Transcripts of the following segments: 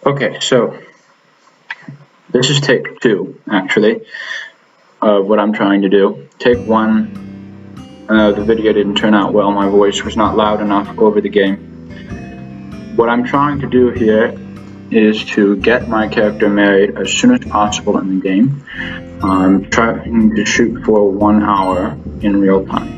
Okay, so this is take 2, actually, of what I'm trying to do. Take 1, the video didn't turn out well. My voice was not loud enough over the game. What I'm trying to do here is to get my character married as soon as possible in the game. I'm trying to shoot for 1 hour in real time.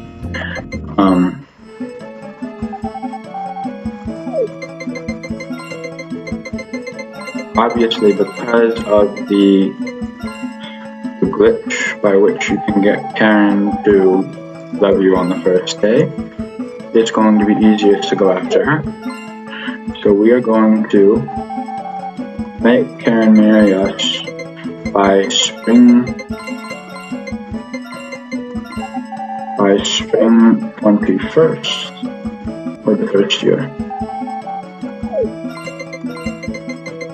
Obviously, because of the glitch by which you can get Karen to love you on the first day, it's going to be easiest to go after her. So we are going to make Karen marry us by spring 21st, or the first year.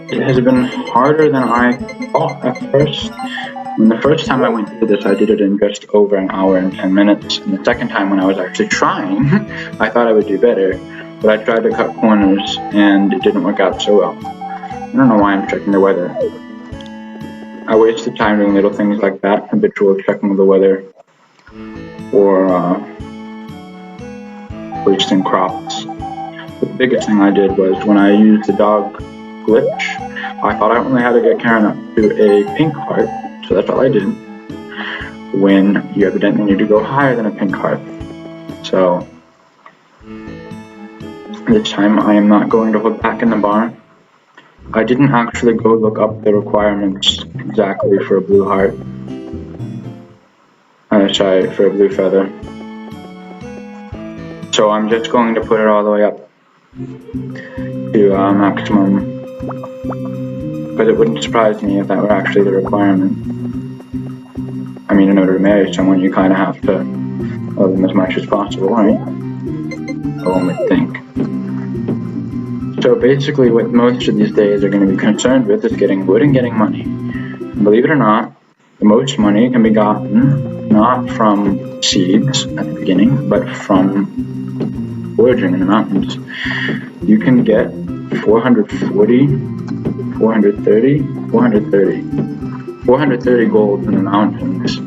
It has been harder than I thought at first. When the first time I went through this, I did it in just over an hour and 10 minutes. And the second time when I was actually trying, I thought I would do better. But I tried to cut corners and it didn't work out so well. I don't know why I'm checking the weather. I wasted time doing little things like that, habitual checking of the weather, or wasting crops. But the biggest thing I did was when I used the dog glitch, I thought I only had to get Karen up to a pink heart, so that's all I did, when you evidently need to go higher than a pink heart. So this time I am not going to look back in the barn. I didn't actually go look up the requirements exactly for a blue heart. Sorry, for a blue feather. So I'm just going to put it all the way up to maximum, because it wouldn't surprise me if that were actually the requirement. I mean, in order to marry someone, you kind of have to love them as much as possible, right? One would think. So basically what most of these days are going to be concerned with is getting wood and getting money. And believe it or not, the most money can be gotten not from seeds at the beginning, but from foraging in the mountains. You can get 430 gold in the mountains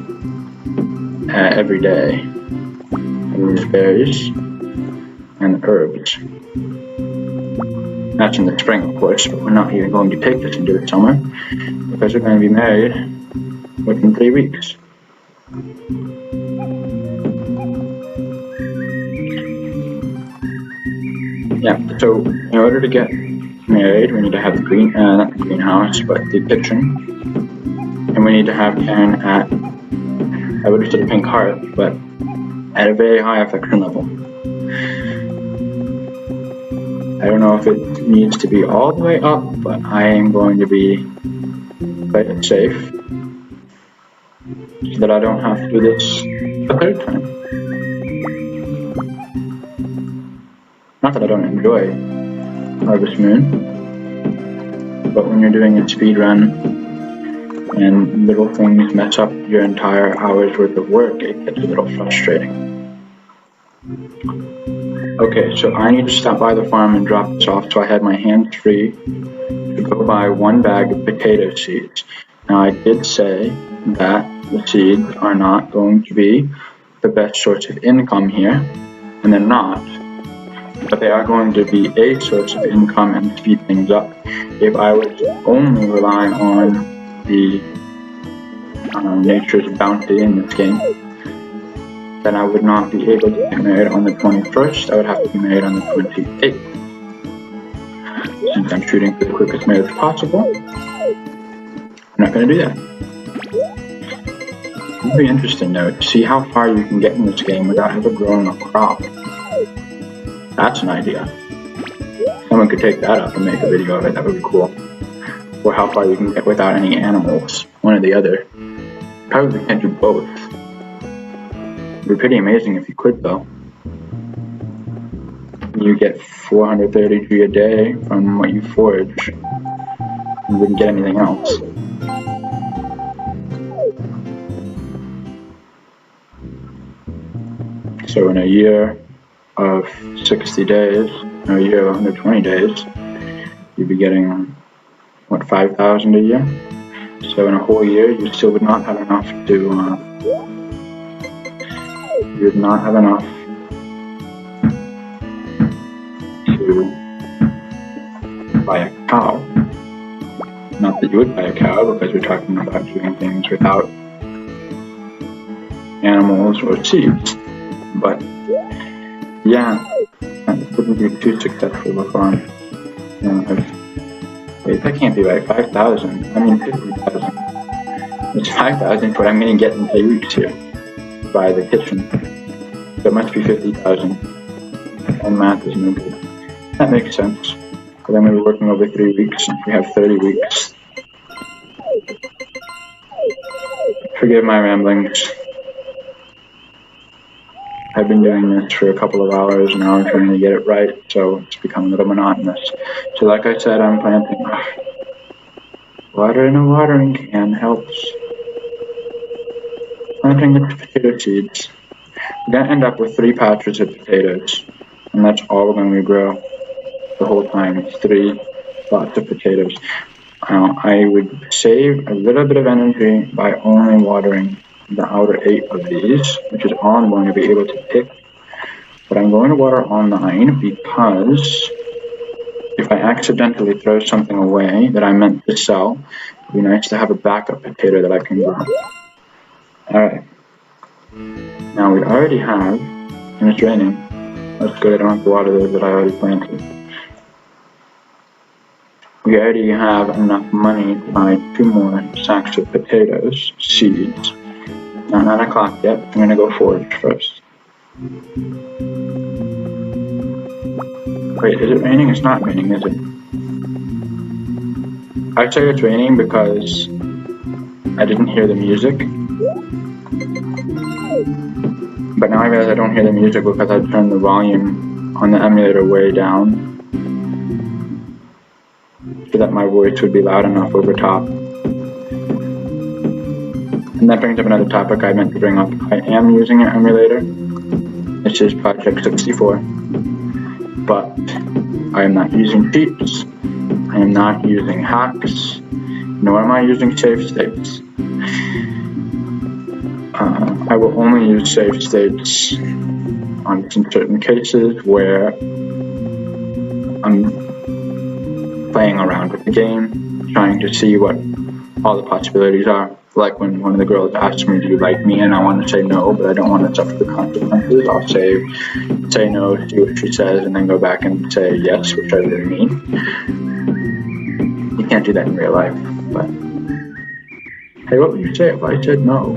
every day. And these berries and herbs. That's in the spring, of course, but we're not even going to take this into the summer because we're going to be married within 3 weeks. Yeah, so in order to get married, we need to have the not the greenhouse, but the kitchen. And we need to have Karen at, I would have said a pink heart, but at a very high affection level. I don't know if it needs to be all the way up, but I am going to be quite it safe so that I don't have to do this a third time. Not that I don't enjoy Harvest Moon, but when you're doing a speed run and little things mess up your entire hour's worth of work, it gets a little frustrating. Okay, so I need to stop by the farm and drop this off, so I had my hands free to go buy 1 bag of potato seeds. Now I did say that the seeds are not going to be the best source of income here, and they're not, but they are going to be a source of income and speed things up. If I was to only rely on the nature's bounty in this game, then I would not be able to get married on the 21st, I would have to be married on the 28th. Since I'm shooting for the quickest marriage possible, I'm not going to do that. It would be interesting though, to see how far you can get in this game without ever growing a crop. That's an idea. Someone could take that up and make a video of it, that would be cool. Or how far you can get without any animals, one or the other. Probably can't do both. It would be pretty amazing if you could though. You get 430 G a day from what you forage. You wouldn't get anything else. So in a year of 60 days, or a year of 120 days, you'd be getting what, 5,000 a year? So in a whole year, you still would not have enough to, you would not have enough to buy a cow. Not that you would buy a cow, because we're talking about doing things without animals or seeds. But yeah, that wouldn't be too successful of a farm. Wait, that can't be right. 5,000. I mean 50,000. It's 5,000 what I'm going to get in 3 weeks here by the kitchen. So it must be 50,000. And math is no good. That makes sense. But I'm going to be working over 3 weeks, and we have 30 weeks. Forgive my ramblings. I've been doing this for a couple of hours now. I'm trying to get it right, so it's become a little monotonous. So like I said, I'm planting. Water in a watering can helps. Planting the potato seeds. We're going to end up with 3 patches of potatoes, and that's all we're going to grow the whole time. 3 lots of potatoes. I would save a little bit of energy by only watering the outer 8 of these, which is all I'm going to be able to pick. But I'm going to water all 9 because if I accidentally throw something away that I meant to sell, it'd be nice to have a backup potato that I can grow. Alright. Now we already have, and it's raining. That's good, I don't have to water those that I already planted. We already have enough money to buy 2 more sacks of potatoes, seeds. Not 9 o'clock yet, I'm going to go forage first. Wait, is it raining? It's not raining, is it? I say it's raining because I didn't hear the music. But now I realize I don't hear the music because I turned the volume on the emulator way down, so that my voice would be loud enough over top. And that brings up another topic I meant to bring up. I am using an emulator. This is HM64. But I am not using cheats. I am not using hacks. Nor am I using save states. I will only use save states on some certain cases where I'm playing around with the game, trying to see what all the possibilities are. Like when one of the girls asks me, do you like me? And I want to say no, but I don't want to suffer the consequences. I'll say no, see what she says, and then go back and say yes, which I really mean. You can't do that in real life, but hey, what would you say if I said no?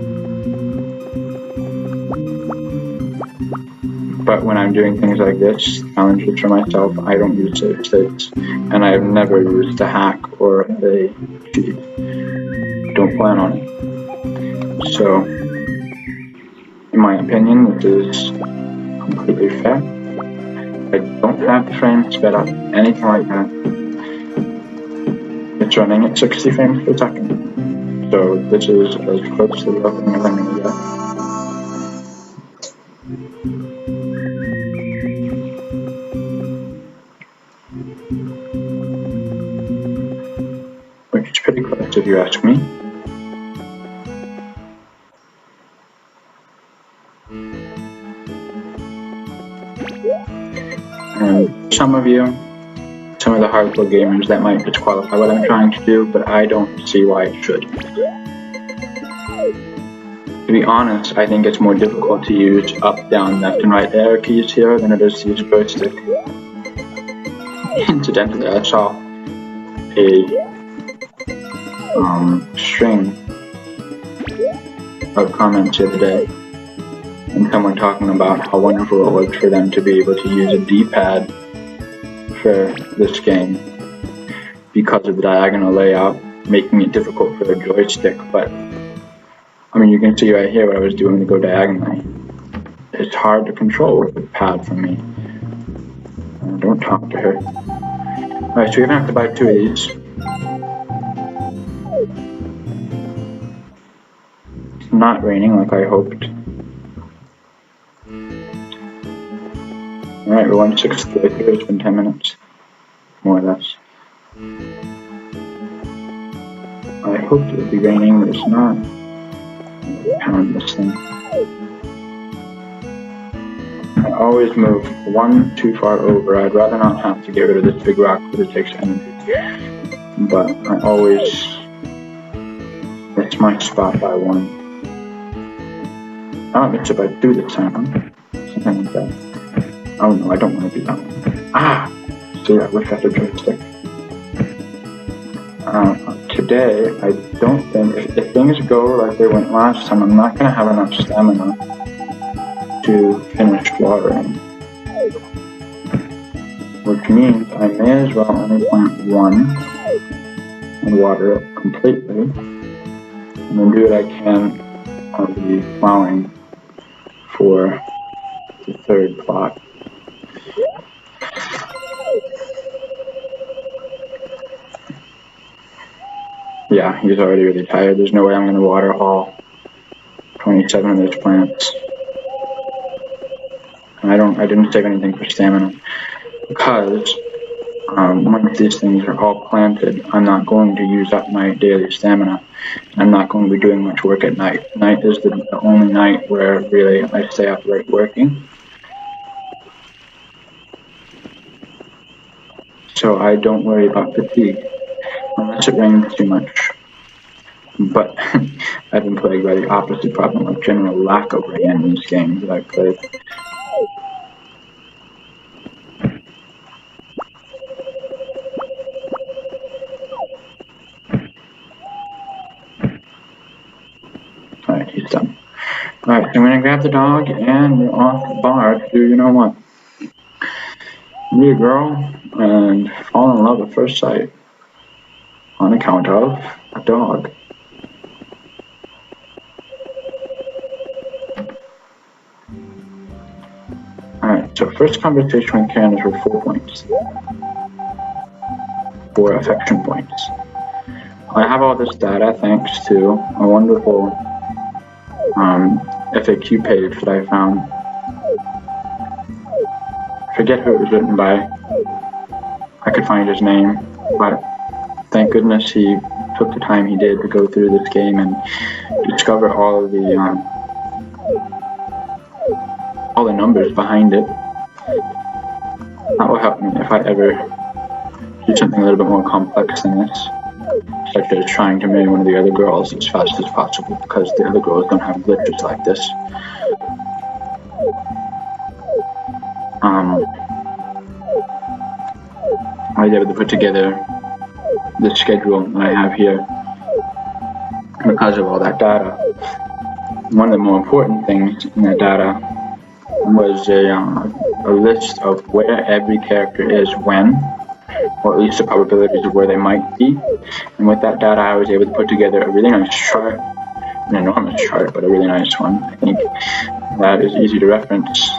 But when I'm doing things like this, challenges for myself, I don't use save states. And I have never used a hack or a cheat. Don't plan on it. So, in my opinion, this is completely fair. I don't have the frames sped up, anything like that. It's running at 60 frames per second. So this is as close to the opening as I'm going to get. Which is pretty close if you ask me. And some of you, some of the hardcore gamers, that might disqualify what I'm trying to do, but I don't see why it should. To be honest, I think it's more difficult to use up, down, left, and right arrow keys here than it is to use a joystick. Incidentally, I saw a string of comments the other day, and someone talking about how wonderful it was for them to be able to use a D-pad for this game because of the diagonal layout, making it difficult for the joystick. But I mean, you can see right here what I was doing to go diagonally. It's hard to control with the pad for me. Don't talk to her. Alright, so you're gonna have to buy 2 of these. It's not raining like I hoped. Alright, we're 1:06 through. It's been 10 minutes. More or less. hoped it would be raining, but it's not. Pound this thing. I always move one too far over. I'd rather not have to get rid of this big rock because it takes energy. But I always miss my spot by one. I don't miss it by 2 this time, huh? Something like that. Oh no, I don't want to do that one. Ah! See, I wish I had a joystick. Today, I don't think, if things go like they went last time, I'm not going to have enough stamina to finish watering. Which means I may as well only plant one and water it completely, and then do what I can on the plowing for the 3rd plot. Yeah, he's already really tired. There's no way I'm going to water all 27 of those plants. And I didn't save anything for stamina because once these things are all planted, I'm not going to use up my daily stamina. I'm not going to be doing much work at night. Night is the only night where really I stay up late working. So I don't worry about fatigue. Unless it rains too much. But I've been plagued by the opposite problem of general lack of rain in these games that I've played. Alright, he's done. Alright, so I'm gonna grab the dog and we're off the bar to do you know what? Meet a girl and fall in love at first sight. On account of a dog. Alright, so first conversation with Karen is for 4 points. 4 affection points. I have all this data thanks to a wonderful FAQ page that I found. I forget who it was written by. I could find his name, but thank goodness he took the time he did to go through this game and discover all of the numbers behind it. That will help me if I ever do something a little bit more complex than this, such as trying to marry one of the other girls as fast as possible because the other girls don't have glitches like this. I was able to put together the schedule that I have here because of all that data. One of the more important things in that data was a list of where every character is when, or at least the probabilities of where they might be. And with that data I was able to put together a really nice chart, an enormous chart, but a really nice one. I think that is easy to reference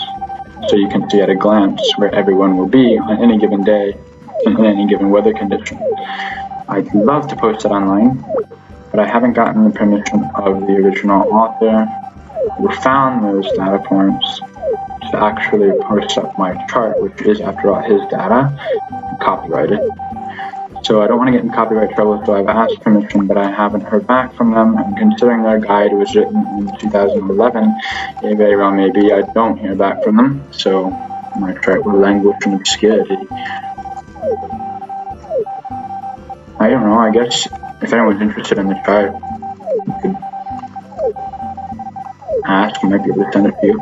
so you can see at a glance where everyone will be on any given day in any given weather condition. I'd love to post it online, but I haven't gotten the permission of the original author who found those data points to actually post up my chart, which is, after all, his data, copyrighted. So I don't want to get in copyright trouble, so I've asked permission, but I haven't heard back from them, and considering their guide was written in 2011, it very well may be I don't hear back from them, so my chart will languish in obscurity. I don't know, I guess if anyone's interested in the chart, you could ask, I might be able to send it to you.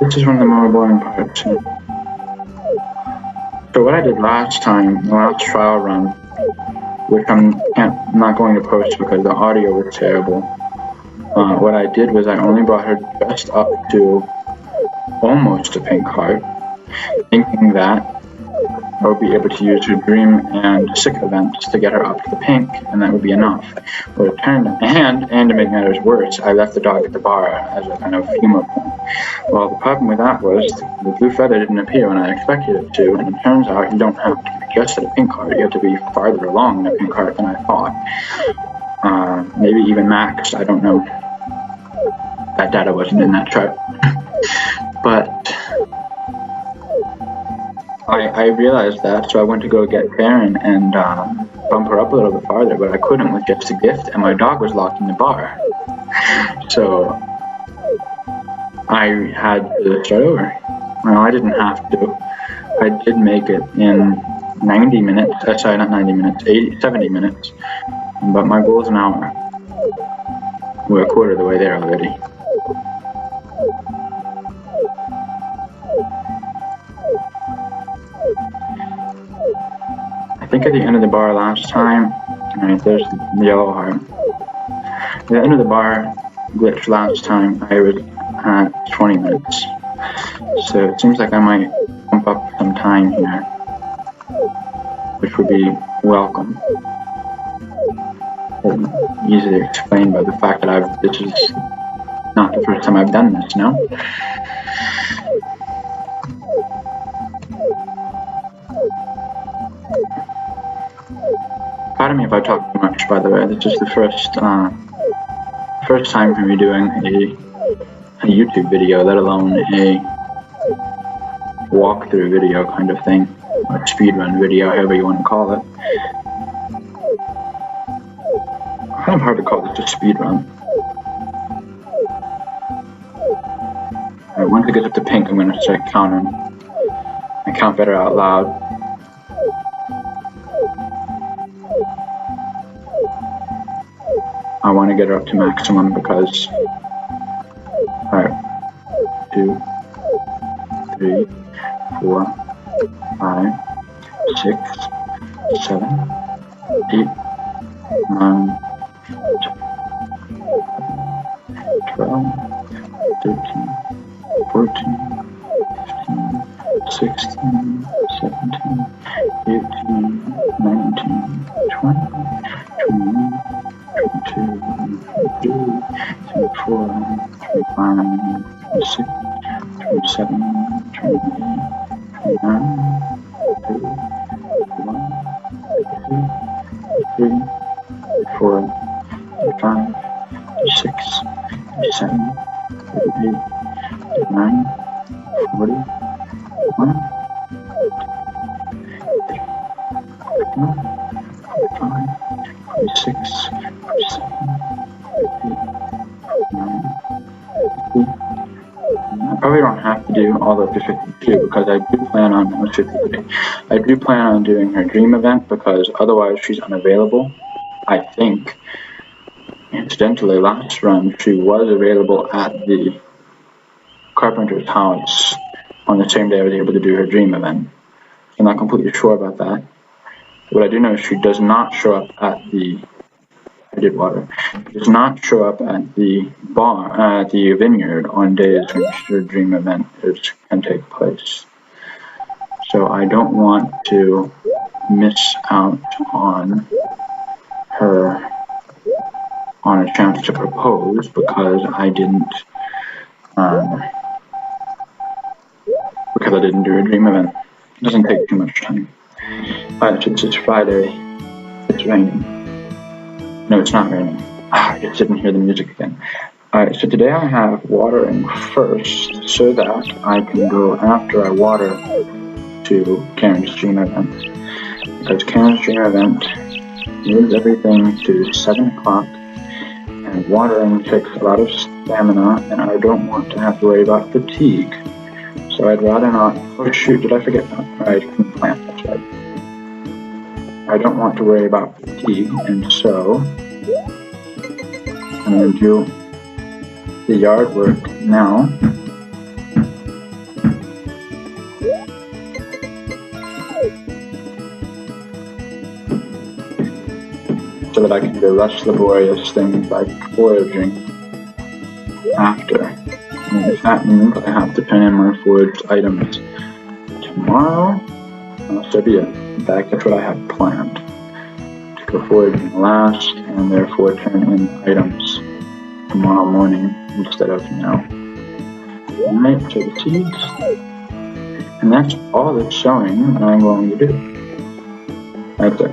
This is one of the more boring parts. So what I did last time, the last trial run, which I'm not going to post because the audio was terrible, what I did was I only brought her just up to almost a pink heart, thinking that I would be able to use her dream and sick events to get her up to the pink, and that would be enough. But it turned out, and to make matters worse, I left the dog at the bar as a kind of humor point. Well, the problem with that was the blue feather didn't appear when I expected it to, and it turns out you don't have to be just at a pink heart, you have to be farther along in a pink heart than I thought. Maybe even maxed, I don't know. That data wasn't in that chart. But I realized that, so I went to go get Karen and bump her up a little bit farther, but I couldn't with just a gift, and my dog was locked in the bar. So I had to start over. Well, I didn't have to. I did make it in 90 minutes. Sorry, not 90 minutes, 70 minutes. But my goal is an hour. We're a quarter of the way there already. I think at the end of the bar last time, alright, there's the yellow heart. At the end of the bar glitch last time, I was at 20 minutes. So it seems like I might bump up some time here, which would be welcome. Easily explained by the fact that this is not the first time I've done this, no? Pardon me if I talk too much, by the way. This is the first time for me doing a YouTube video, let alone a walkthrough video kind of thing, or speedrun video, however you want to call it. Kind of hard to call this a speedrun. Alright, once it gets up to pink, I'm going to start counting. I count better out loud. I want to get her up to maximum because, alright, 2, 3, 4, 5, 6, 7, 8, 9, 12, 13, 14, 15, 16, 17, 18, 19, 20, 21, 22, 23, 24, 25, 26, 27, 28, 29, 30, 31, 32, 33, 34, 35, 36, 37, 38, 39, 40, 41, 45, 46, 47, 48, 49, 50. I probably don't have to do all the way up to 52 because I do plan on 53. I do plan on doing her dream event because otherwise she's unavailable. I think. Incidentally, last run she was available at the carpenter's house on the same day I was able to do her dream event. I'm not completely sure about that. What I do know is she does not show up at the does not show up at the bar, at the vineyard on days when her dream event can take place. So I don't want to miss out on her, on a chance to propose because I didn't do a dream event. It doesn't take too much time. Alright, since it's Friday, it's raining. No, it's not raining. I just didn't hear the music again. Alright, so today I have watering first so that I can go after I water to Karen's dream event. Because Karen's dream event moves everything to 7 o'clock and watering takes a lot of stamina and I don't want to have to worry about fatigue. So I'd rather not. Oh shoot, did I forget that? I can plant, that's right. I don't want to worry about fatigue, and so I'm going to do the yard work now. So that I can do less laborious things like foraging after. And if that means I have to turn in my foraged items tomorrow, so be it. In fact, that's what I have planned. To go foraging last, and therefore turn in items tomorrow morning instead of now. Alright, so the seeds. And that's all it's showing that I'm going to do. That's it.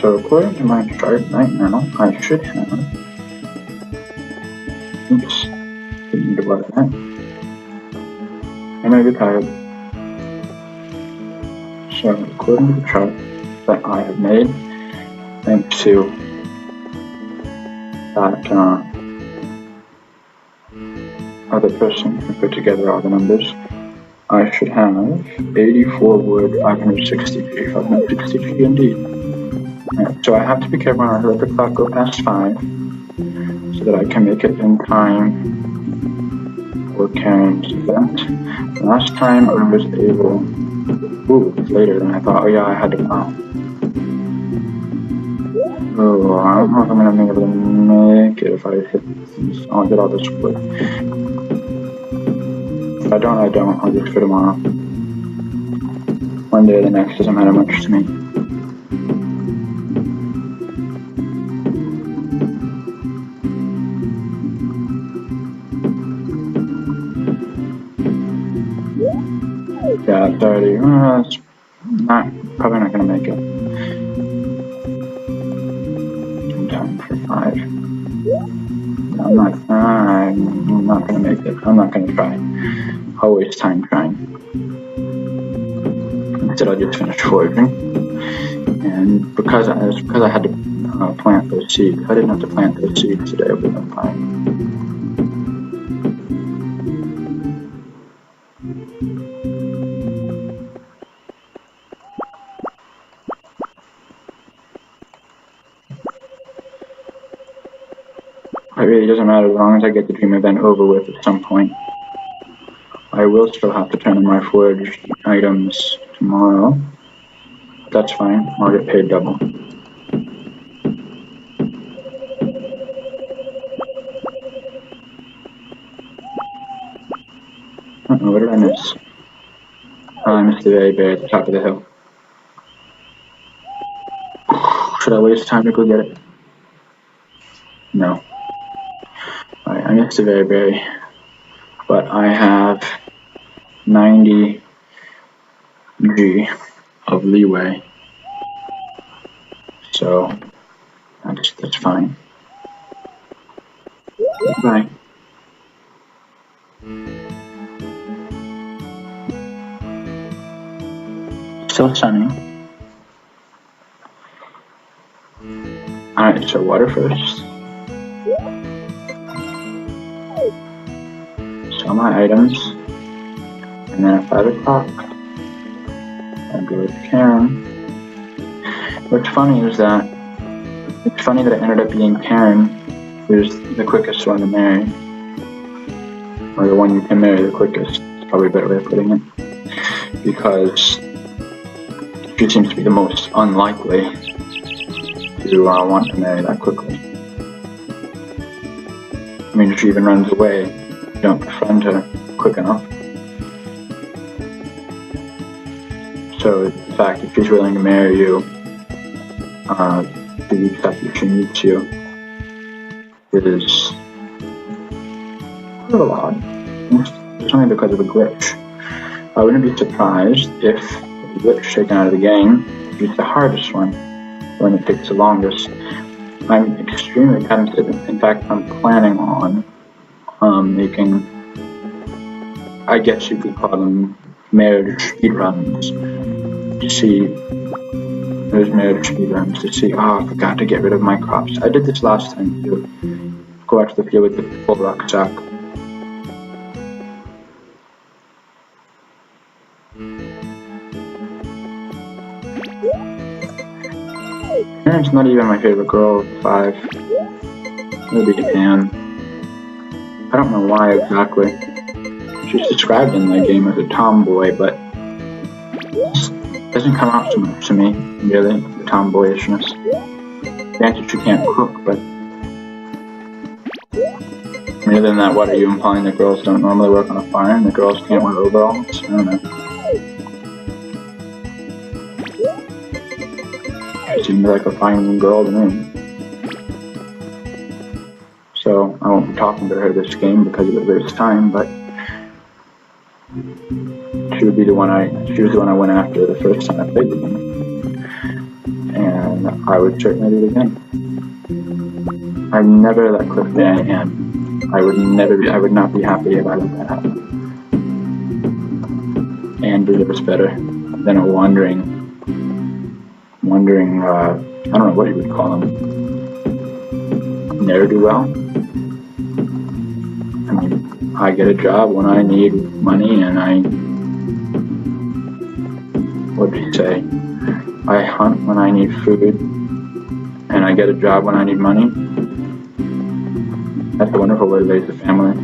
So according to my chart right now, I should have... Oops. Didn't need to button that. I may be tired. So according to the chart that I have made, thanks to that other person who put together all the numbers, I should have 84 wood, 560 indeed. Right, so I have to be careful when I let the clock go past 5, so that I can make it in time for Karen's event. Last time I was able... Ooh, it was later than I thought. Oh yeah, I had to plow. Oh, I don't know if I'm going to be able to make it if I hit these. I'll get all this wood. If I don't, I don't. I'll just for tomorrow. One day or the next doesn't matter much to me. Yeah, 30. That's probably not going to make it. In time for 5. No, I'm not going to make it. I'm not going to try. I'll waste time trying. Instead, I'll just finish foraging. And because I had to plant those seeds, if I didn't have to plant those seeds today, it would have been fine. It really doesn't matter as long as I get the dream event over with at some point. I will still have to turn in my foraged items tomorrow. But that's fine, I'll get paid double. What did I miss? Oh, I missed the very bear at the top of the hill. Should I waste time to go get it? No. Alright, I missed the very berry, but I have 90 G of leeway, so that's fine. Bye. Still sunny. Alright, so water first. Sell my items. And then at 5 o'clock, I go with Karen. What's funny is that it's funny that it ended up being Karen who's the quickest one to marry. Or the one you can marry the quickest. It's probably a better way of putting it. Because she seems to be the most unlikely to want to marry that quickly. I mean, if she even runs away, you don't befriend her quick enough. So, in fact, if she's willing to marry you, the except that she meets you is a little odd. It's only because of a glitch. I wouldn't be surprised if the glitch taken out of the game is the hardest one, the one that takes the longest. I'm extremely tempted. In fact, I'm planning on making, I guess you could call them marriage speedruns, to see those marriage speedruns, to see, oh, I forgot to get rid of my crops. I did this last time too. Go out to the field with the full rucksack. Karen's not even my favorite girl of the 5. Maybe Anne. I don't know why exactly. She's described in the game as a tomboy, but it doesn't come out so much to me, really, the tomboyishness. Granted, she can't cook, but other than that, what are you implying that girls don't normally work on a farm? The girls can't wear overalls? I don't know. She seems like a fine girl to me. So I won't be talking to her this game because it would waste time, but she was the one I went after the first time I played the game. And and I would certainly do it again. I've never let Cliff get any hand. I would not be happy if I let that happen. And deserves better than a wandering, I don't know what you would call him, ne'er-do-well. I mean, I get a job when I need money, and what did he say? I hunt when I need food, and I get a job when I need money. That's a wonderful way to raise a family.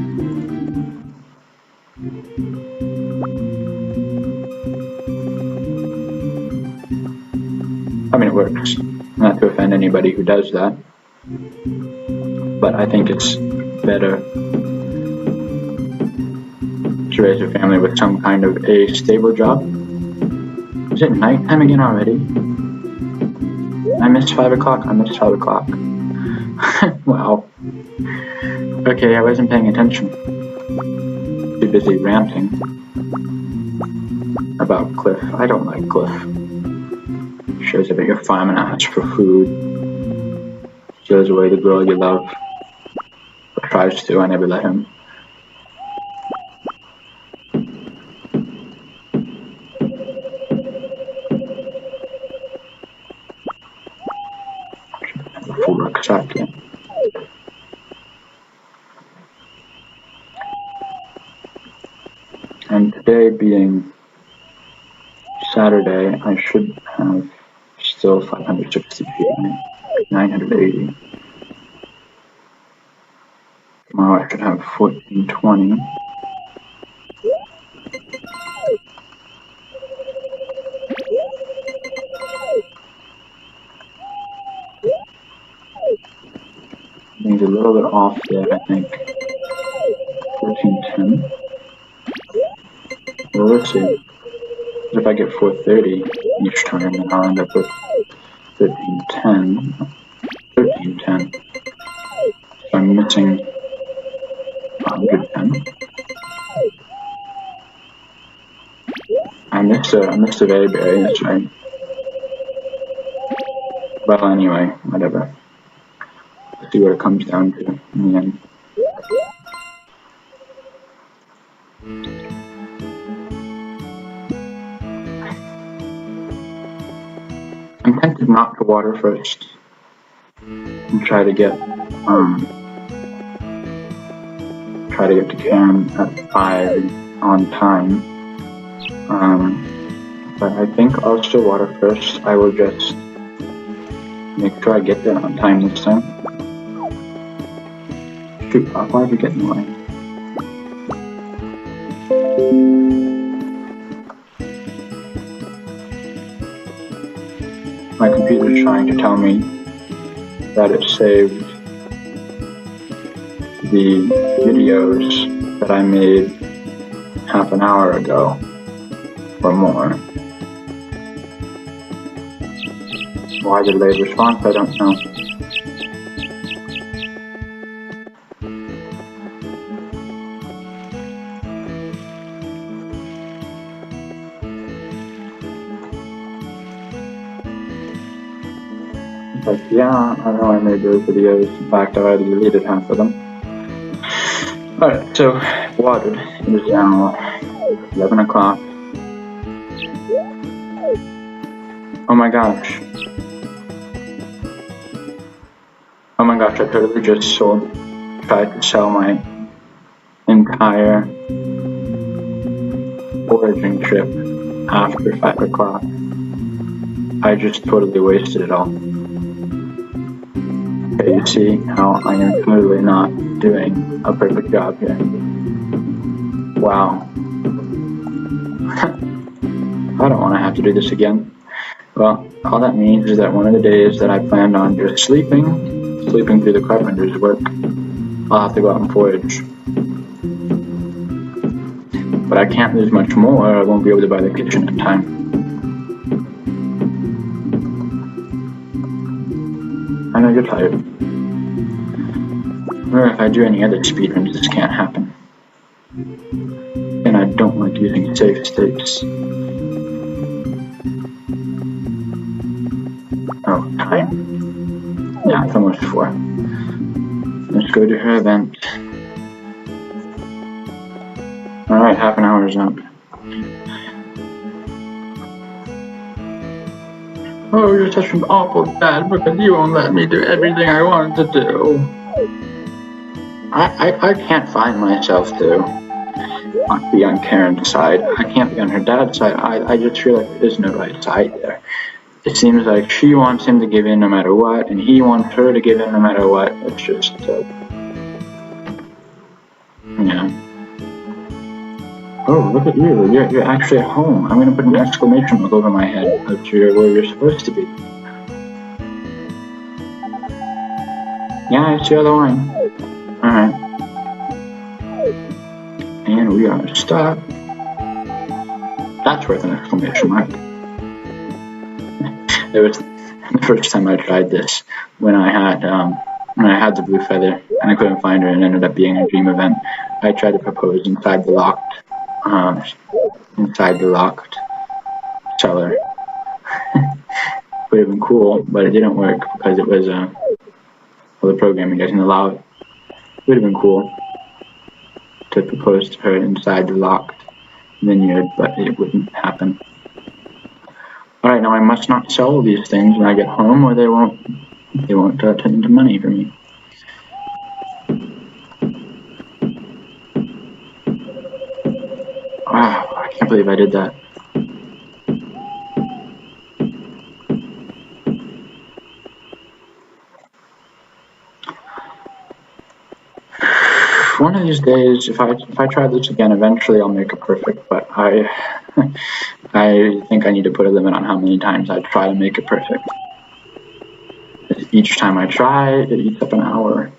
I mean, it works. Not to offend anybody who does that, but I think it's better to raise a family with some kind of a stable job. Is it nighttime again already? I missed 5 o'clock. Wow. Okay, I wasn't paying attention. Too busy ranting about Cliff. I don't like Cliff. Shows up at your farm and asks for food. Steals away the girl you love. Or tries to. I never let him. Full rucksack, yeah. And today being Saturday, I should have still 560 feet, 980. Tomorrow I should have 1420. Things a little bit off there, I think. 1410. Well, let's see. If I get 430 each time, then I'll end up with 1310. 1310. So I'm missing 110. I missed a very berry, that's right. Well, anyway, whatever. Let's see what it comes down to in the end. I'm tempted not to water first and try to get to camp at 5 on time. But I think I'll still water first. I will just make sure I get there on time this time. Shoot, why did you get in the way? My computer is trying to tell me that it saved the videos that I made half an hour ago or more. Why the delayed response, I don't know. But yeah, I know I made those videos. In fact, I already deleted half of them. Alright, so watered. It is now 11 o'clock. Oh my gosh. Oh my gosh, I totally just tried to sell my entire foraging trip after 5 o'clock. I just totally wasted it all. Okay, you see how I am clearly not doing a perfect job here. Wow. I don't want to have to do this again. Well, all that means is that one of the days that I planned on just sleeping through the carpenter's work, I'll have to go out and forage. But I can't lose much more, I won't be able to buy the kitchen in time. I know you're tired. Or if I do any other speedruns, this can't happen. And I don't like using save states. Oh, time. Yeah, it's almost 4. Let's go to her event. Alright, half an hour is up. Oh, you're such an awful dad because you won't let me do everything I want to do. I can't find myself to not be on Karen's side. I can't be on her dad's side. I just feel like there is no right side there. It seems like she wants him to give in no matter what, and he wants her to give in no matter what. It's just, yeah. Oh, look at you. You're actually at home. I'm gonna put an exclamation mark over my head that you're where you're supposed to be. Yeah, I see the line. Alright. And we are stuck. That's worth an exclamation mark. It was the first time I tried this when I had the blue feather and I couldn't find her and it ended up being a dream event. I tried to propose inside the locked cellar. Would have been cool, but it didn't work because it was well, the programming doesn't allow it. Would have been cool to propose to her inside the locked vineyard, but it wouldn't happen. Alright, now I must not sell these things when I get home, or they won't turn into money for me. Wow, I can't believe I did that. One of these days, if I try this again, eventually I'll make it perfect, but I think I need to put a limit on how many times I try to make it perfect. Each time I try, it eats up an hour.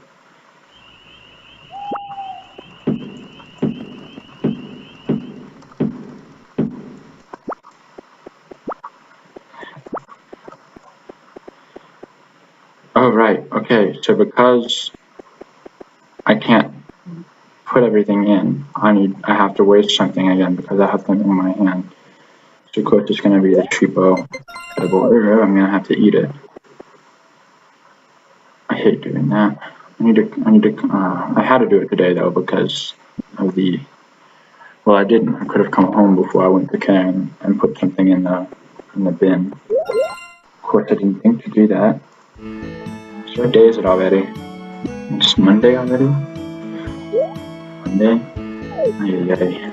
Oh, right, okay, so because I can't put everything in, I have to waste something again because I have them in my hand. So of course it's gonna be a cheapo edible herb. I'm gonna have to eat it. I hate doing that. I had to do it today though because of the, well, I didn't. I could have come home before I went to Karen and put something in the bin. Of course I didn't think to do that. So what day is it already? It's Monday already? Monday? Ay.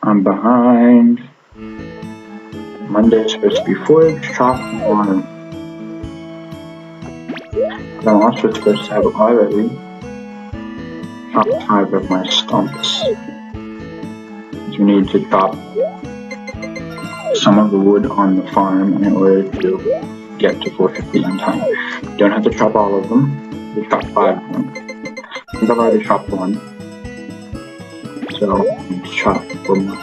I'm behind. Monday is supposed to be forage, chop, and water. But I'm also supposed to have already chopped 5 of my stumps. You need to chop some of the wood on the farm in order to get to 450 on time. You don't have to chop all of them. You chop 5 of them. I think I've already chopped 1. So I need to chop 4 more.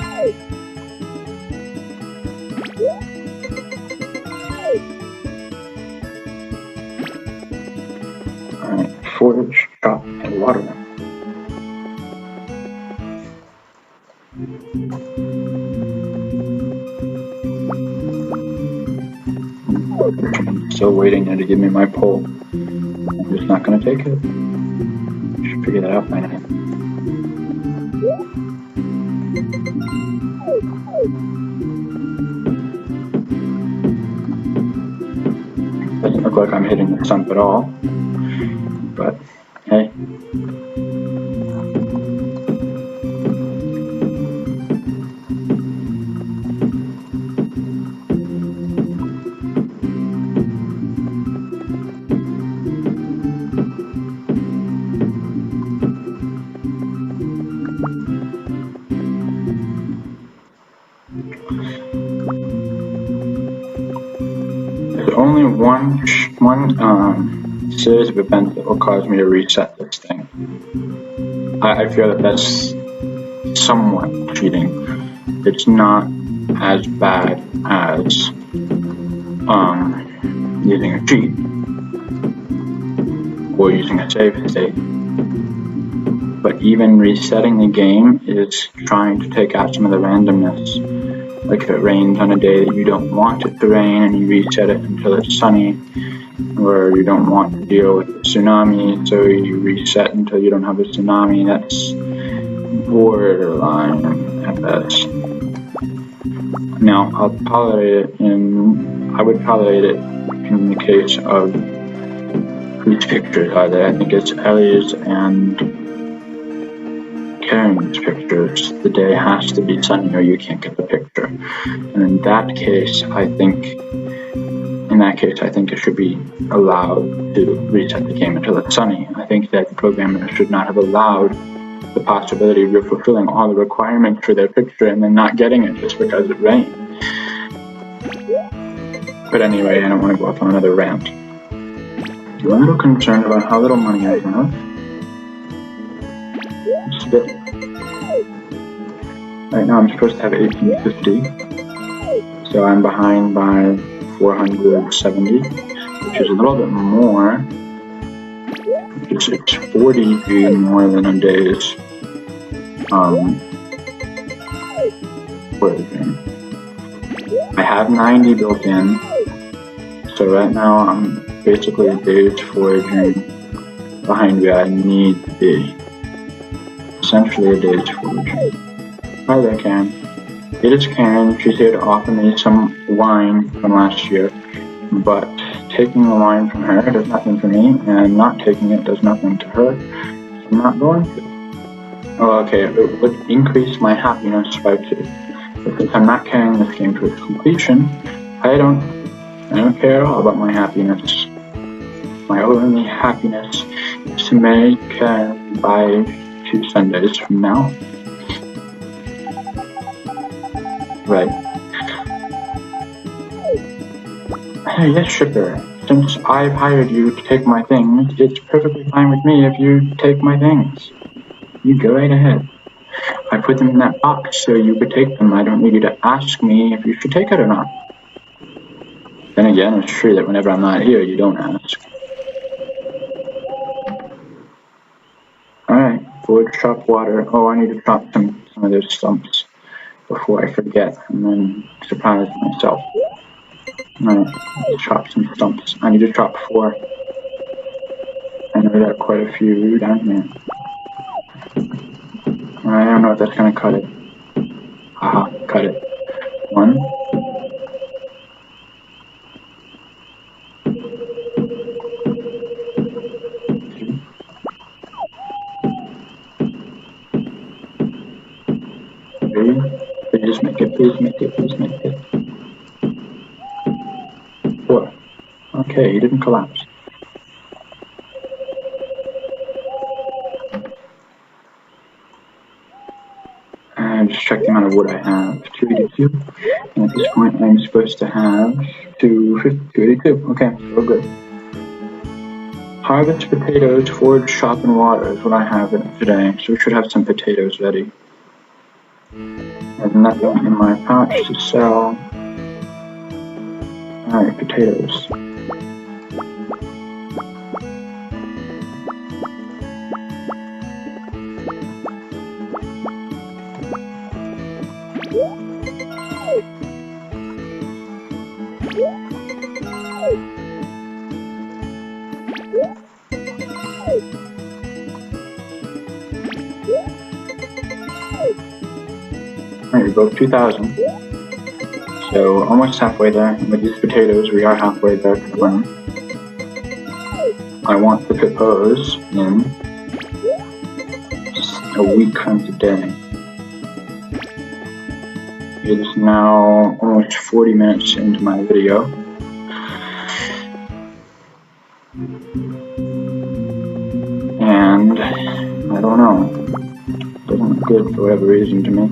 Alright, forage, chop, and water them. I'm still waiting there to give me my pole. I'm just not going to take it. I should figure that out by now. Doesn't look like I'm hitting the stump at all, but hey. There's only one series of events that will cause me to reset this thing. I feel that that's somewhat cheating. It's not as bad as using a cheat or using a save state. But even resetting the game is trying to take out some of the randomness Like if it rains on a day that you don't want it to rain and you reset it until it's sunny, or you don't want to deal with a tsunami, so you reset until you don't have a tsunami. That's borderline at best. Now, I would tolerate it in the case of whose pictures are there. I think it's Ellie's and Karen's pictures. The day has to be sunny or you can't get the picture. And in that case, I think it should be allowed to reset the game until it's sunny. I think that the programmer should not have allowed the possibility of fulfilling all the requirements for their picture and then not getting it just because it rained. But anyway, I don't want to go off on another rant. I'm a little concerned about how little money I have. Just a bit. Right now I'm supposed to have 1850, so I'm behind by 470, which is a little bit more. It's 40 more than a day's foraging. I have 90 built in, so right now I'm basically a day's foraging behind where I need to be. Essentially a day's foraging. Hi there, Karen. It is Karen. She's here to offer me some wine from last year, but taking the wine from her does nothing for me, and not taking it does nothing to her. So I'm not going to. Oh, okay, it would increase my happiness by 2. But since I'm not carrying this game to its completion, I don't care at all about my happiness. My only happiness is to marry Karen by 2 Sundays from now. Right. Hey, yes, shipper. Since I've hired you to take my things, it's perfectly fine with me if you take my things. You go right ahead. I put them in that box so you could take them. I don't need you to ask me if you should take it or not. Then again, it's true that whenever I'm not here, you don't ask. Alright, forage chop water. Oh, I need to chop some of those stumps before I forget and then surprise myself. Alright, let's chop some stumps. I need to chop 4. I know there are quite a few down here. I don't know if that's gonna cut it. Haha, cut it. 1. 2. 3. Please make it, please make it, please make it. 4. Okay, he didn't collapse. Just check the amount of wood I have. 282. And at this point I'm supposed to have 282. Okay, so good. Harvest potatoes, forage, chop, and water is what I have today. So we should have some potatoes ready. There's nothing in my pouch to sell. Alright, potatoes. Alright, we broke 2,000. So almost halfway there. With these potatoes, we are halfway there to the win. I want to propose in a week from today. It is now almost 40 minutes into my video. And I don't know. It doesn't look good for whatever reason to me.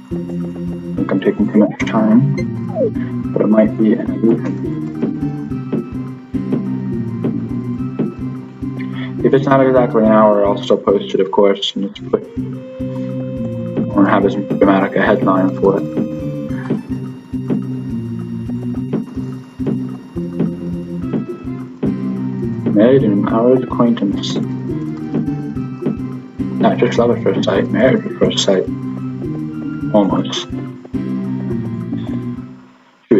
I think I'm taking too much time, but it might be an illusion. If it's not exactly an hour, I'll still post it, of course, and just put, or have as dramatic a headline for it. Made an hour's acquaintance. Not just love at first sight, marriage at first sight. Almost.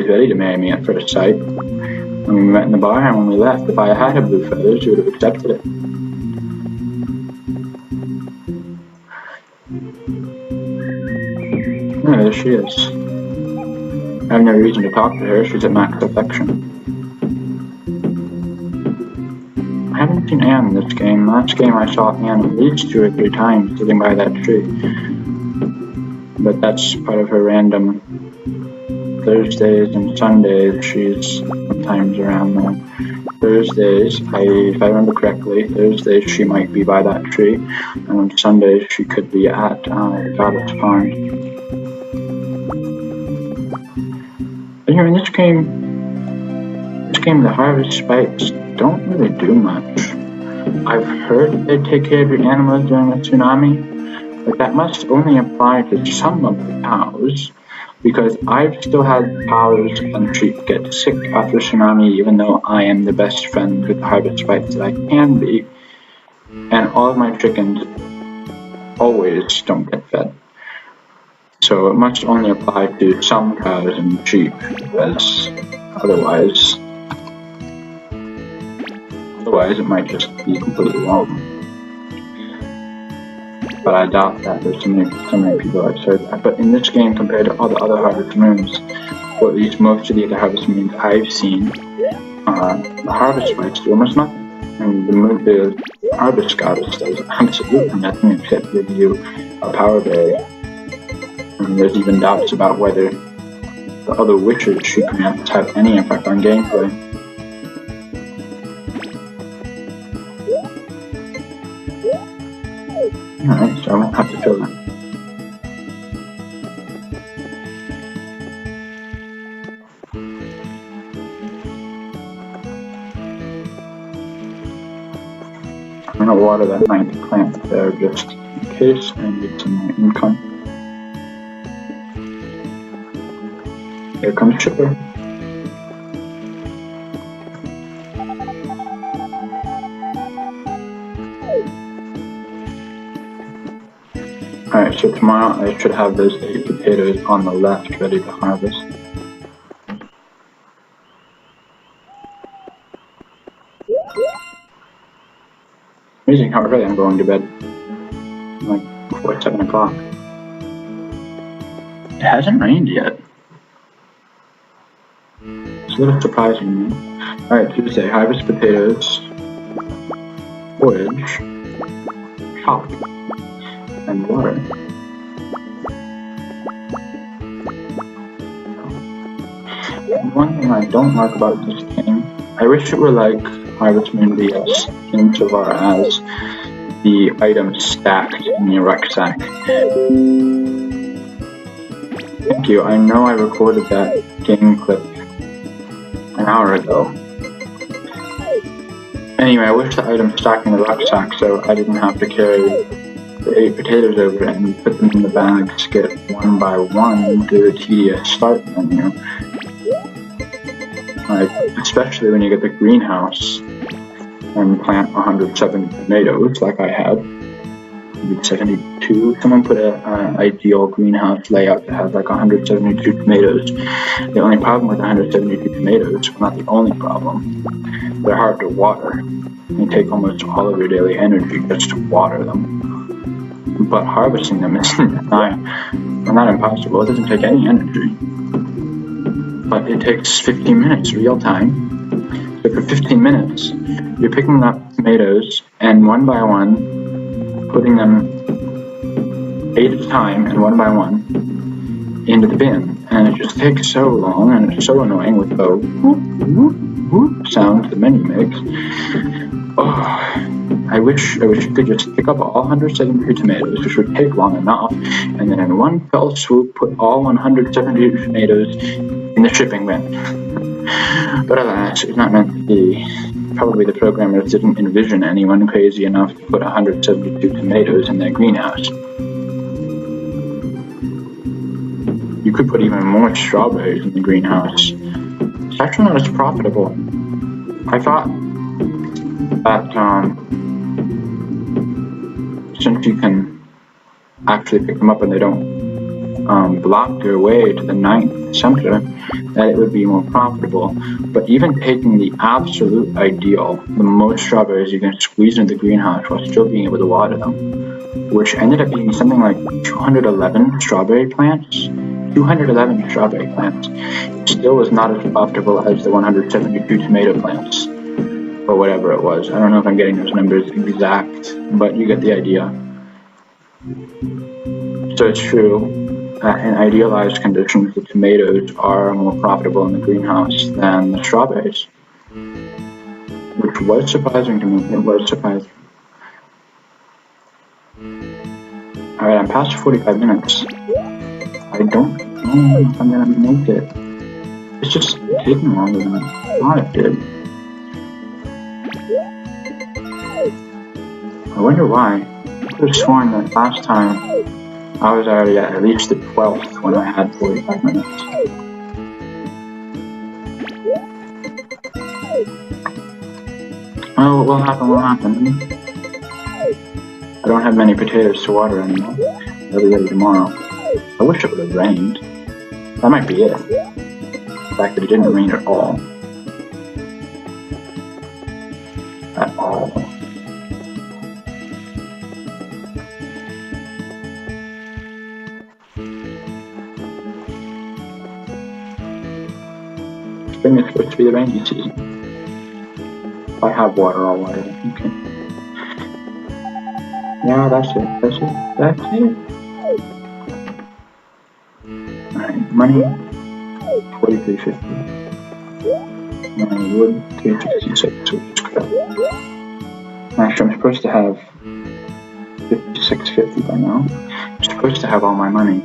was ready to marry me at first sight. When we met in the bar and when we left, if I had a blue feather, she would have accepted it. Oh, there she is. I have no reason to talk to her, she's at max affection. I haven't seen Anne in this game. Last game I saw Anne at least 2 or 3 times sitting by that tree. But that's part of her random Thursdays and Sundays. She's sometimes around there. Thursdays, if I remember correctly, Thursdays she might be by that tree, and on Sundays she could be at Goddess Farm. But here in this game, the harvest spikes don't really do much. I've heard they take care of your animals during a tsunami, but that must only apply to some of the cows, because I've still had cows and sheep get sick after tsunami, even though I am the best friend with the harvest spikes that I can be, and all of my chickens always don't get fed. So it must only apply to some cows and sheep, because otherwise it might just be completely wrong. But I doubt that there's so many people that said that. But in this game, compared to all the other Harvest Moons, or at least most of the other Harvest Moons I've seen, the Harvest Spikes do almost nothing. And the Harvest Goddess does absolutely nothing except give you a power berry. And there's even doubts about whether the other witches she grants have any effect on gameplay. Alright, so I won't have to fill that. I'm gonna water that 9th plant there just in case and get some more income. Here comes Chipper. Alright, so tomorrow I should have those 8 potatoes on the left ready to harvest. Amazing how early I'm going to bed. Like before 7 o'clock. It hasn't rained yet. It's a little surprising me. Alright, Tuesday, harvest potatoes, forage, chop, and water. One thing I don't like about this game, I wish it were like Harvest Moon DS, insofar as the items stacked in your rucksack. Thank you, I know I recorded that game clip an hour ago. Anyway, I wish the items stacked in the rucksack so I didn't have to carry the 8 potatoes over and put them in the bag, skip one by one through the tedious start menu. Especially when you get the greenhouse and plant 170 tomatoes like I had. 172. Someone put an ideal greenhouse layout that has like 172 tomatoes. The only problem with 172 tomatoes, well, not the only problem, they're hard to water. They take almost all of your daily energy just to water them. But harvesting them is not impossible. It doesn't take any energy. But it takes 15 minutes real time. So for 15 minutes, you're picking up tomatoes and one by one, putting them 8 at a time and one by one into the bin. And it just takes so long and it's so annoying with the whoop, whoop, whoop sound the menu makes. Oh, I wish you could just pick up all 172 tomatoes, which would take long enough, and then in one fell swoop put all 172 tomatoes in the shipping bin. But alas, it's not meant to be. Probably the programmers didn't envision anyone crazy enough to put 172 tomatoes in their greenhouse. You could put even more strawberries in the greenhouse. It's actually not as profitable. I thought that since you can actually pick them up and they don't block your way to the 9th center, that it would be more profitable. But even taking the absolute ideal, the most strawberries you can squeeze into the greenhouse while still being able to water them, which ended up being something like 211 strawberry plants. 211 strawberry plants still was not as profitable as the 172 tomato plants, or whatever it was. I don't know if I'm getting those numbers exact, but you get the idea. So it's true that in idealized conditions, the tomatoes are more profitable in the greenhouse than the strawberries, which was surprising to me. It was surprising. Alright, I'm past 45 minutes. I don't know if I'm gonna make it. It's just taking longer than I thought it did. I wonder why. I could have sworn that last time I was already at least the 12th when I had 45 minutes. Oh, what will happen will happen. I don't have many potatoes to water anymore. They'll be ready tomorrow. I wish it would have rained. That might be it. The fact that it didn't rain at all. At all. Spring is supposed to be the rainy season. If I have water, I'll water it. Okay. Yeah, that's it. That's it. That's it. Alright, money 43.50. And wood 366, which is good. Actually, I'm supposed to have 56.50 by now. I'm supposed to have all my money.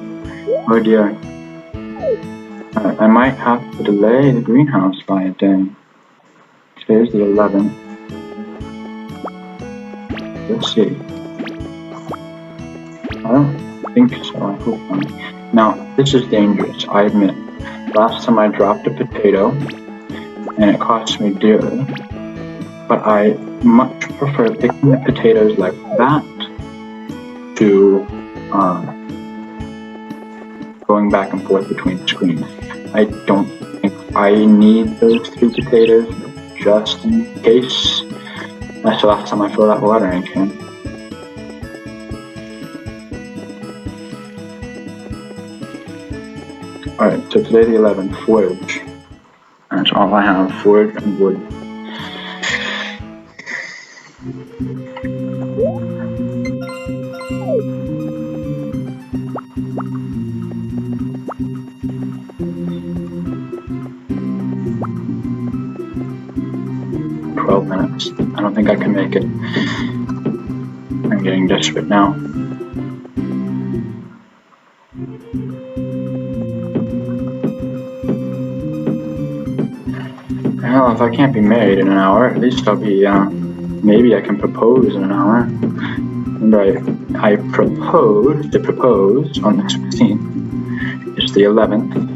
Oh dear. I might have to delay the greenhouse by a day. Today's the 11th. Let's see. I don't think so. I hope not. Now, this is dangerous, I admit. Last time I dropped a potato, and it cost me dearly. But I much prefer picking the potatoes like that to going back and forth between screens. I don't think I need those 3 potatoes, just in case. That's the last time I filled that watering can. Alright, so today the 11th, forage. That's all I have, forage and wood. Minutes. I don't think I can make it. I'm getting desperate now. Well, if I can't be married in an hour, at least I'll be, maybe I can propose in an hour. Remember, I proposed to propose on the 16th. It's the 11th.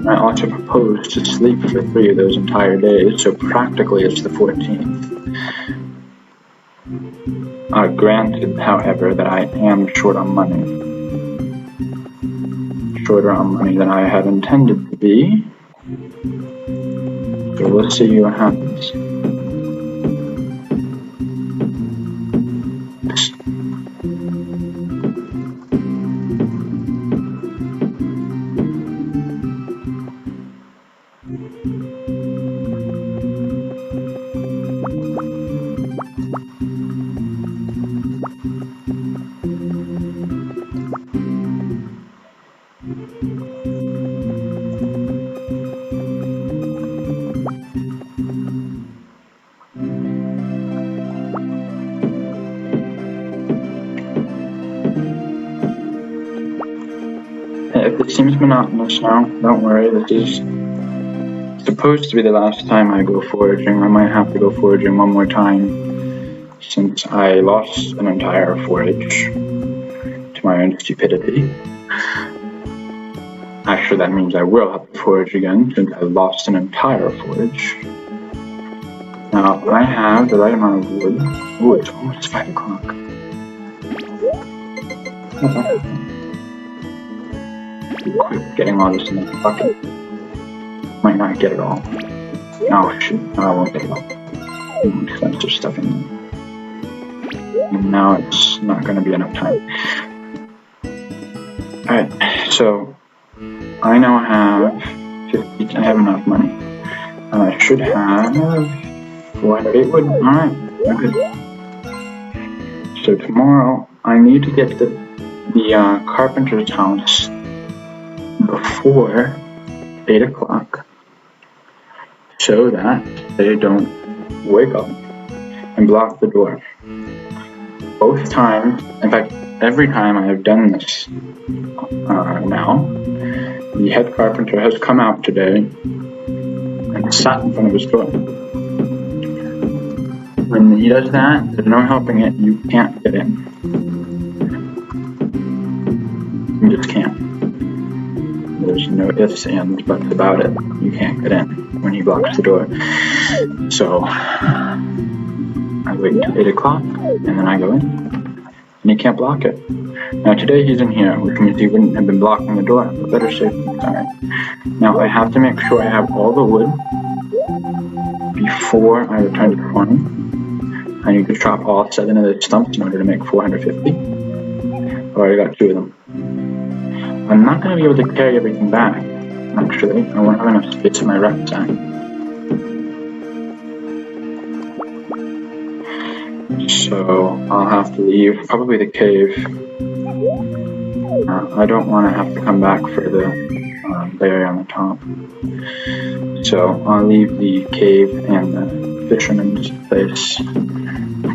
I also proposed to sleep for 3 of those entire days, so practically it's the 14th. Granted, however, that I am short on money. Shorter on money than I had intended to be. So we'll see what happens. If it seems monotonous now, don't worry, this is supposed to be the last time I go foraging. I might have to go foraging one more time, since I lost an entire forage to my own stupidity. Actually, that means I will have to forage again, since I lost an entire forage. Now, I have the right amount of wood. Oh, it's almost 5 o'clock. quick getting all this in the bucket. Might not get it all. Oh shoot, no, I won't get it all. Because there's stuff in there. And now it's not going to be enough time. Alright, so I now have 50, I have enough money. I should have 408 wood. Alright, good. So tomorrow I need to get the carpenter's house before 8 o'clock so that they don't wake up and block the door. Both times, in fact, every time I have done this now, the head carpenter has come out today and sat in front of his door. When he does that, there's no helping it, you can't get in. You just can't. There's no ifs, ands, buts about it. You can't get in when he blocks the door. So, I wait until 8 o'clock, and then I go in, and he can't block it. Now today he's in here, which means he wouldn't have been blocking the door, but better safe than sorry. Now I have to make sure I have all the wood before I return to the farm. I need to chop all 7 of the stumps in order to make 450. I already got 2 of them. I'm not going to be able to carry everything back, actually. I won't have enough space in my rucksack. So I'll have to leave probably the cave. I don't want to have to come back for the area on the top. So I'll leave the cave and the fisherman's place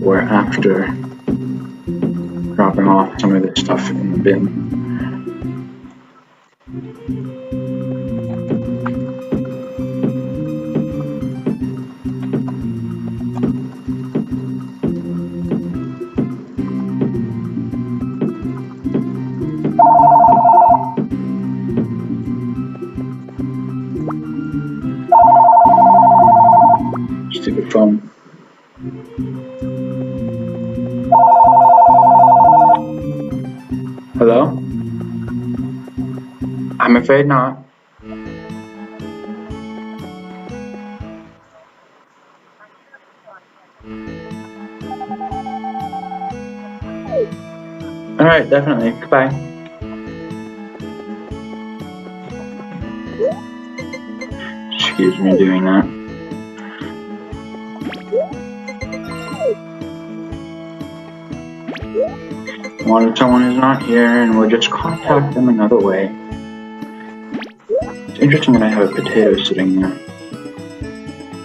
for after dropping off some of this stuff in the bin. Stupid phone. Hello? I'm afraid not. Alright, definitely. Goodbye. Excuse me doing that. What if someone is not here and we'll just contact them another way? It's interesting that I have a potato sitting there.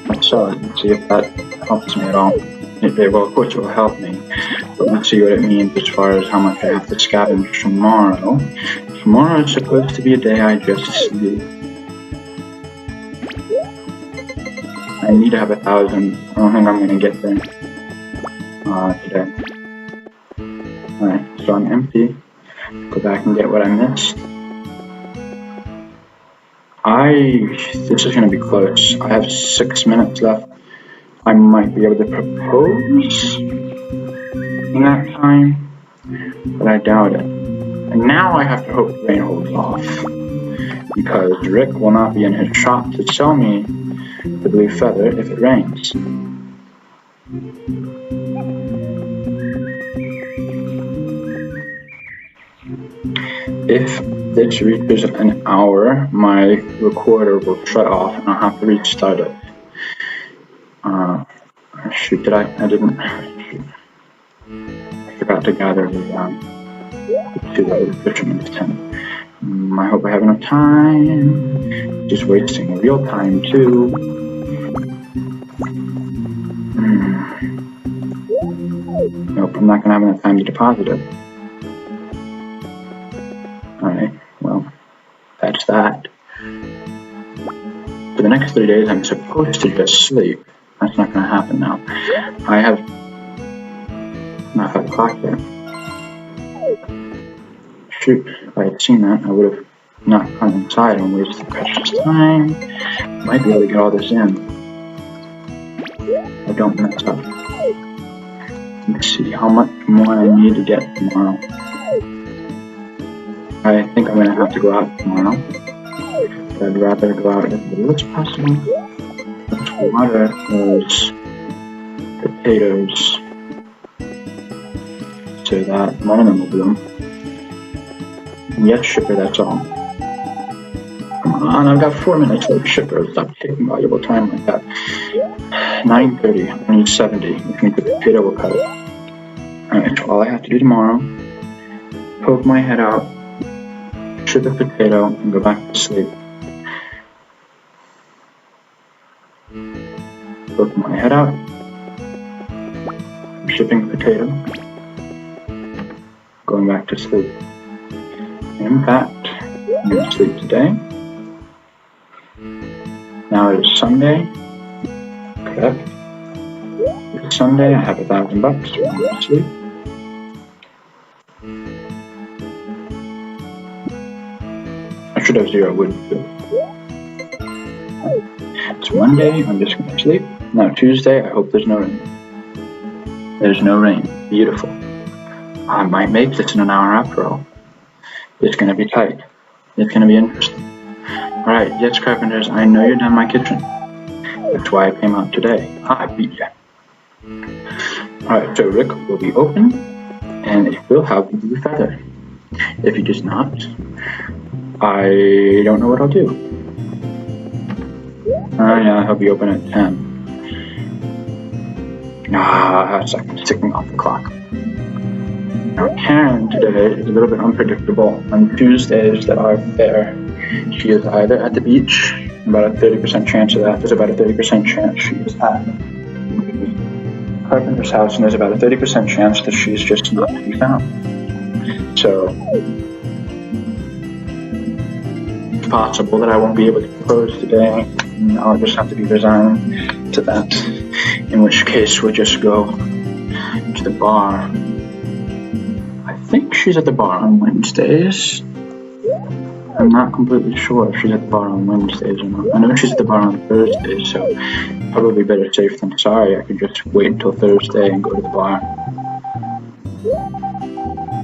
Let's sell it and see if that helps me at all. Well, of course it will help me, but let's see what it means as far as how much I have to scavenge tomorrow. Tomorrow is supposed to be a day I just sleep. I need to have 1,000. I don't think I'm going to get there today. Alright, so I'm empty. Go back and get what I missed. This is going to be close. I have 6 minutes left. I might be able to propose in that time, but I doubt it. And now I have to hope the rain holds off, because Rick will not be in his shop to sell me the blue feather if it rains. If this reaches an hour, my recorder will shut off and I'll have to restart it. Shoot, I didn't. Shoot. I forgot to gather the 2 other fisherman's tent. I hope I have enough time. Just wasting real time too. Nope, I'm not gonna have enough time to deposit it. Alright, well, that's that. For the next 3 days, I'm supposed to just sleep. That's not going to happen now. I have not 5 o'clock yet. Shoot, if I had seen that, I would have not gone inside and wasted precious time. Might be able to get all this in. I don't mess up. Let's see how much more I need to get tomorrow. I think I'm gonna have to go out tomorrow. I'd rather go out as little as possible. Let's water those potatoes so that one of them will bloom. Yes, shipper, that's all. Come on, I've got 4 minutes left, shipper. Stop taking valuable time like that. 9:30, I need 70, which means the potato will cut it. Alright, so all I have to do tomorrow, poke my head out, ship the potato, and go back to sleep. Poke my head out, shipping potato, going back to sleep. In fact, I'm going to sleep today. Now it is Sunday. Correct. It's Sunday, I have $1,000 I'm going to sleep. I should have 0 wood too. It's Monday, I'm just going to sleep. Now Tuesday, I hope there's no rain. There's no rain. Beautiful. I might make this in an hour after all. It's going to be tight. It's going to be interesting. Alright, yes, carpenters, I know you're done my kitchen. That's why I came out today. I beat ya. Alright, so Rick will be open, and it will have the blue feather. If he does not, I don't know what I'll do. Yeah, he'll be open at 10. That's like ticking off the clock. Now Karen today is a little bit unpredictable. On Tuesdays that are there, she is either at the beach, about a 30% chance of that. There's about a 30% chance she is at the carpenter's house, and there's about a 30% chance that she's just not to be found. So it's possible that I won't be able to propose today, and I'll just have to be resigned to that. In which case we'll just go to the bar. I think she's at the bar on Wednesdays. I'm not completely sure if she's at the bar on Wednesdays or not. I know she's at the bar on Thursdays, so probably better safe than sorry. I could just wait until Thursday and go to the bar.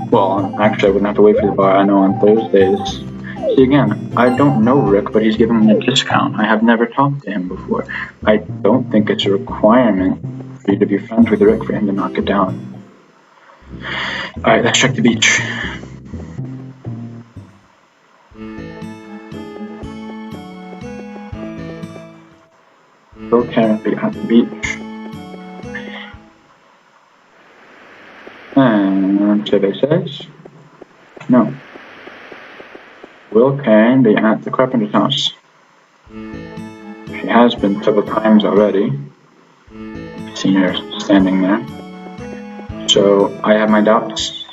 Well, actually I wouldn't have to wait for the bar. I know on Thursdays. See, again, I don't know Rick, but he's giving me a discount. I have never talked to him before. I don't think it's a requirement for you to be friends with Rick for him to knock it down. Alright, let's check the beach. Will Karen be at the beach? And survey says no. Will Karen be at the carpenter's house? She has been several times already. I've seen her standing there. So I have my doubts.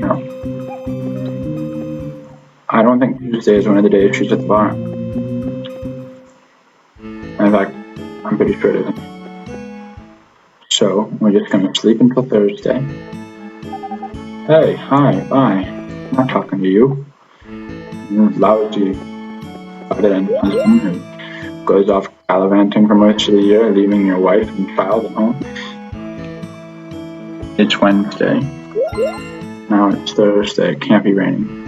No. I don't think Tuesday is one of the days she's at the bar. In fact, I'm pretty sure it isn't. So we're just gonna sleep until Thursday. Hey, hi, bye. I'm not talking to you. You're lousy father-in husband who goes off gallivanting for most of the year, leaving your wife and child at home. It's Wednesday. Now it's Thursday. It can't be raining.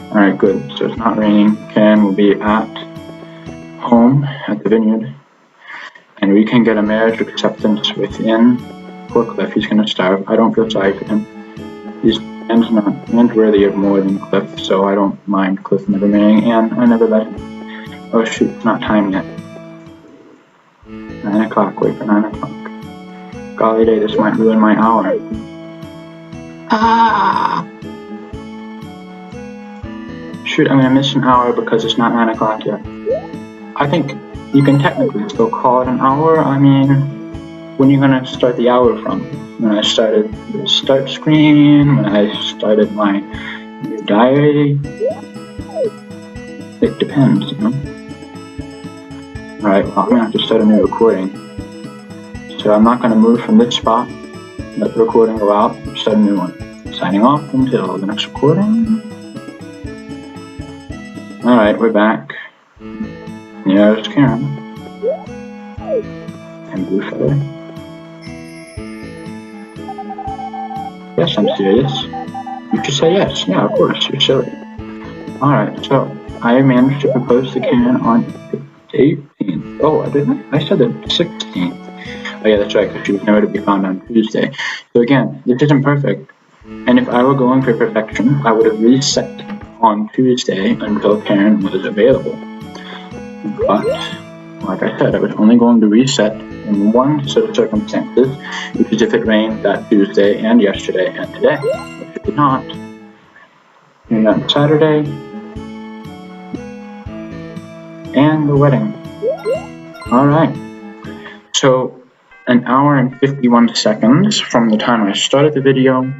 Alright, good. So it's not raining. Karen will be at home at the vineyard. And we can get a marriage acceptance within. Poor Cliff, he's gonna starve. I don't feel sorry for him. He's Anne's worthy of more than Cliff, so I don't mind Cliff never marrying Anne. I never let him. Oh shoot, it's not time yet. 9 o'clock, wait for 9 o'clock. Golly day, this might ruin my hour. Shoot, I'm gonna miss an hour because it's not 9 o'clock yet. I think you can technically still call it an hour. I mean, when are you gonna start the hour from? When I started the start screen, when I started my new diary? It depends, you know? Alright, well, I'm gonna have to start a new recording. So I'm not gonna move from this spot, let the recording go out, start a new one. Signing off until the next recording. Alright, we're back. Here's Karen. And blue feather? Yes, I'm serious. You should say yes. Yeah, of course, you're silly. Alright, so I managed to propose to Karen on the 18th. Oh, I didn't. I said the 16th. Oh yeah, that's right, because she was nowhere to be found on Tuesday. So again, this isn't perfect. And if I were going for perfection, I would have reset on Tuesday until Karen was available. But, like I said, I was only going to reset in one set of circumstances, which is if it rained that Tuesday and yesterday and today, which it did not. And on Saturday, and the wedding. Alright, so an hour and 51 seconds from the time I started the video,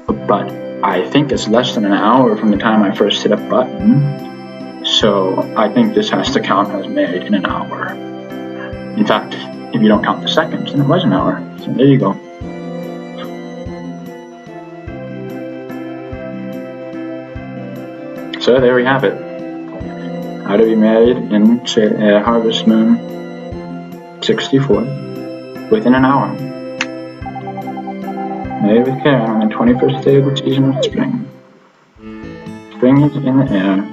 but I think it's less than an hour from the time I first hit a button, so I think this has to count as married in an hour. In fact, if you don't count the seconds, then it was an hour, so there you go. So there we have it. How to be married in Harvest Moon 64 within an hour. Married with Karen on the 21st day of the season of spring. Spring is in the air.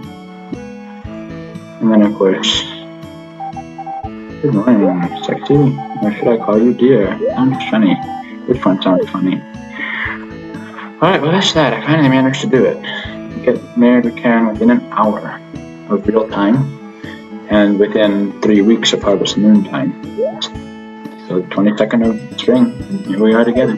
And then of course, good morning, sexy. Or should I call you dear? Sounds funny. Which one sounds funny? Alright, well that's that. I finally managed to do it. Get married with Karen within an hour of real time, and within 3 weeks of Harvest Moon time. So 22nd of spring, and here we are together.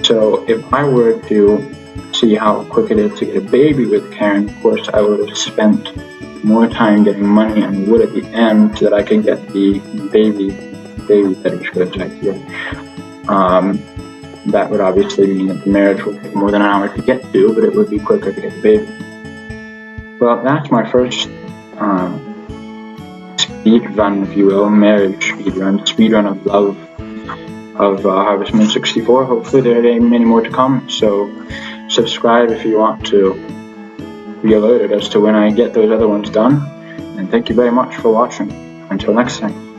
So if I were to see how quick it is to get a baby with Karen, of course I would have spent more time getting money and wood at the end so that I could get the baby fetish goods right here. That would obviously mean that the marriage would take more than an hour to get to, but it would be quicker to get the baby. Well, that's my first speed run, if you will, marriage speed run of love of Harvest Moon 64. Hopefully there are many more to come, so subscribe if you want to be alerted as to when I get those other ones done. And thank you very much for watching. Until next time.